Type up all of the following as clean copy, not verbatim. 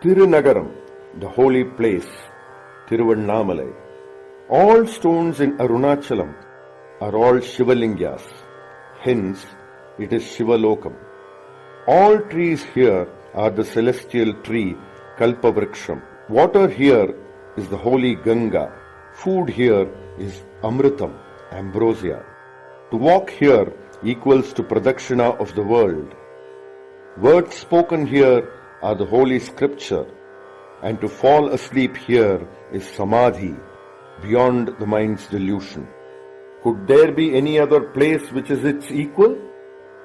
Tirunagaram, the holy place, Tiruvannamalai. All stones in Arunachalam are all Shivalingas, hence it is Shivalokam. All trees here are the celestial tree Kalpavriksham. Water here is the holy Ganga. Food here is Amritam, ambrosia. To walk here equals to Pradakshina of the world. Words spoken here are the holy scripture, and to fall asleep here is Samadhi, beyond the mind's delusion. Could there be any other place which is its equal?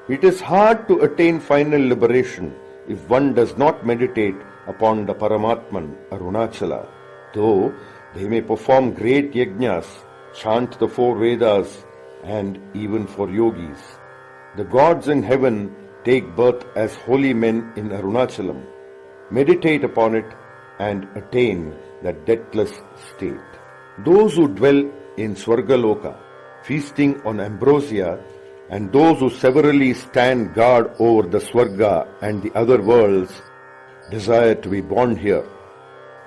It is hard to attain final liberation if one does not meditate upon the Paramatman, Arunachala. Though they may perform great yajnas, chant the 4 Vedas, and even for yogis. The gods in heaven take birth as holy men in Arunachalam, meditate upon it, and attain that deathless state. Those who dwell in Swargaloka, feasting on ambrosia, and those who severally stand guard over the Swarga and the other worlds, desire to be born here.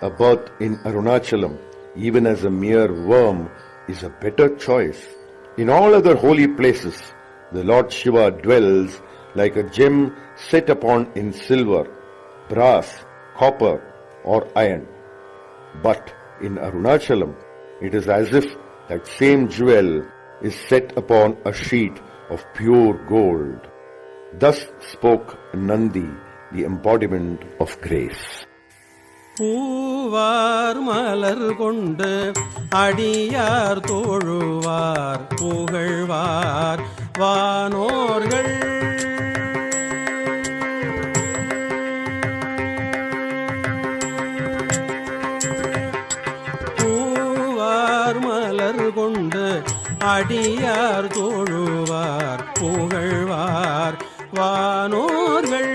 A birth in Arunachalam, even as a mere worm, is a better choice. In all other holy places, the Lord Shiva dwells like a gem set upon in silver, brass, copper, or iron. But in Arunachalam, it is as if that same jewel is set upon a sheet of pure gold. Thus spoke Nandi, the embodiment of grace. பூவார் மலர் கொண்டு அடியார் தோழுவார் புகழ்வார் வானோர்கள் பூவார் மலர் கொண்டு அடியார் தோழுவார் புகழ்வார் வானோர்கள்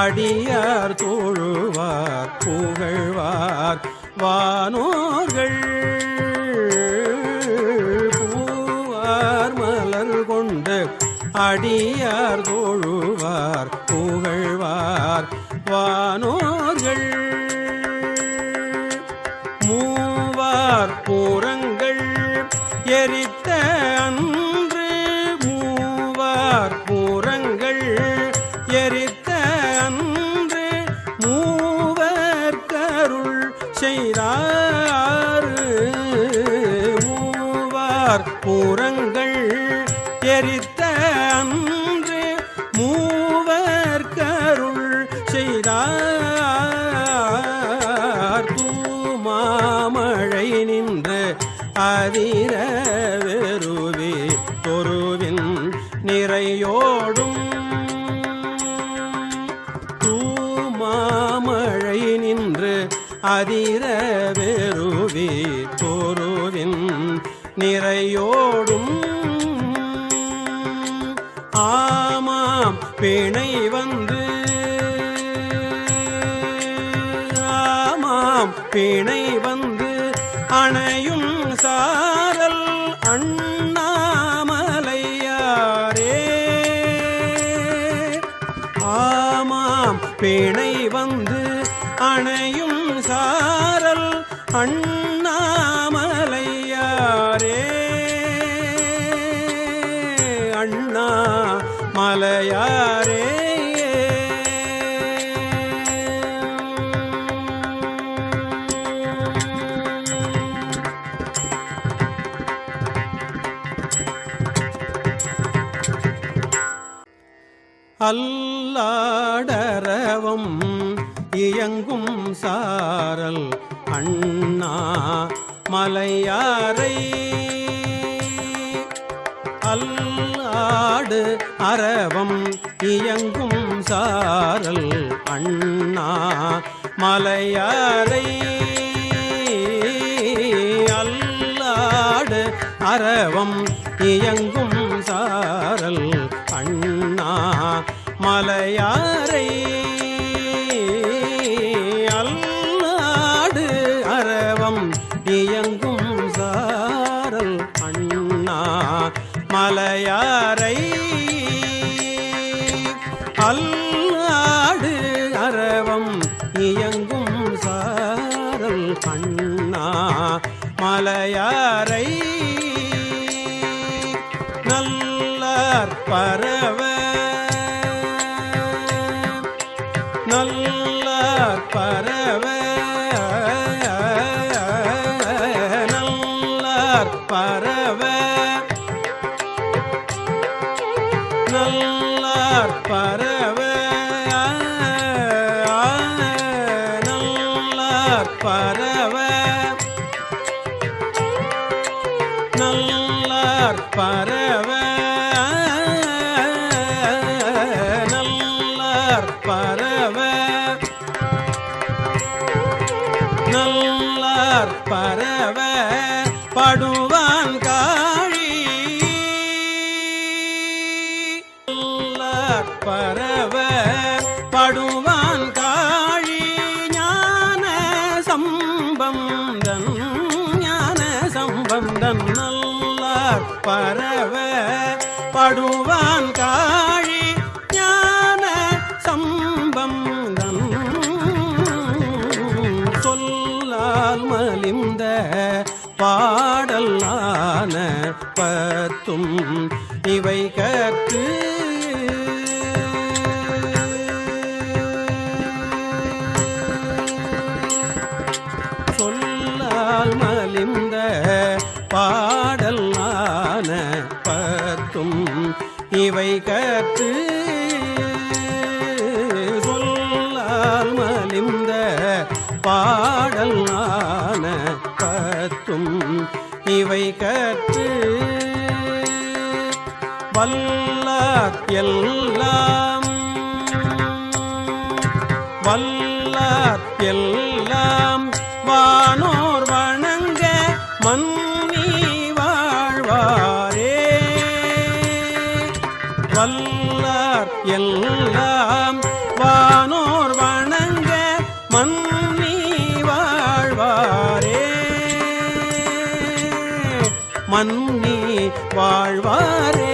அடியார் தோழுவார் புகழ்வார் வானோர்கள் பூவார் மலர் கொண்டு அடியார் தோழுவார் புகழ்வார் வானோர்கள் Muar புறங்கள் எரித்த அன்று Muar புறங்கள் எரித்த அன்று மூவர் கருள் செய்தார் மூவார் புறங்கள் எரித்த அன்று மூவர் கருள் செய்தார் தூமாமழை நின்று அதிர வெறுவே தொருவின் நிறையோடும் மாமழை நின்று அதிர வெறுவே தோருவின் நிறையோடும் ஆமாம் பிணை வந்து ஆமாம் பிணை வந்து அணையும் சாரல் அண்ணாமலையாரே ஆமாம் பிணை வந்து அணையும் சாரல் அண்ணாமலையாரே அண்ணா மலையாரே அல்லாடரவம் இயங்கும் சாரல் அண்ணா மலையாரை அல்லாடு அரவம் இயங்கும் சாரல் அண்ணா மலையாரை அல்லாடு அரவம் இயங்கும் சாரல் அண்ணா மலையாரை அல்லாடு அரவம் இயங்கும் சாரல் அண்ணா மலையாரை அண்ணா மலையாரை நல்லார் பரவ நல்லார் பரவ நல்லார் பரவ நல்லார் பரவ நல்லார் பரவ நல்லார் பரவ நல்லார் பரவ நல்லார் பரவ படுவான் காழி நல்லார் பரவ படுவான் காழி ஞான சம்பந்தன் நல்லார் பரவ படுவான் காழி ஞான சம்பந்தன் சொல்லால் மலிந்த பாடலான பத்தும் இவை கற்று சொல்லால் மலிந்த பாடலான பத்தும் இவை கற்று சொல்லால் மலிந்த பாடலான பத்தும் இவை கற்று வல்லார் எல்லாம் வல்லார் எல்லாம் வானோர் வணங்க மன்னி வாழ்வாரே வல்லார் எல்லாம் வானோர் வணங்க மன்னி வாழ்வாரே மன்னி வாழ்வாரே.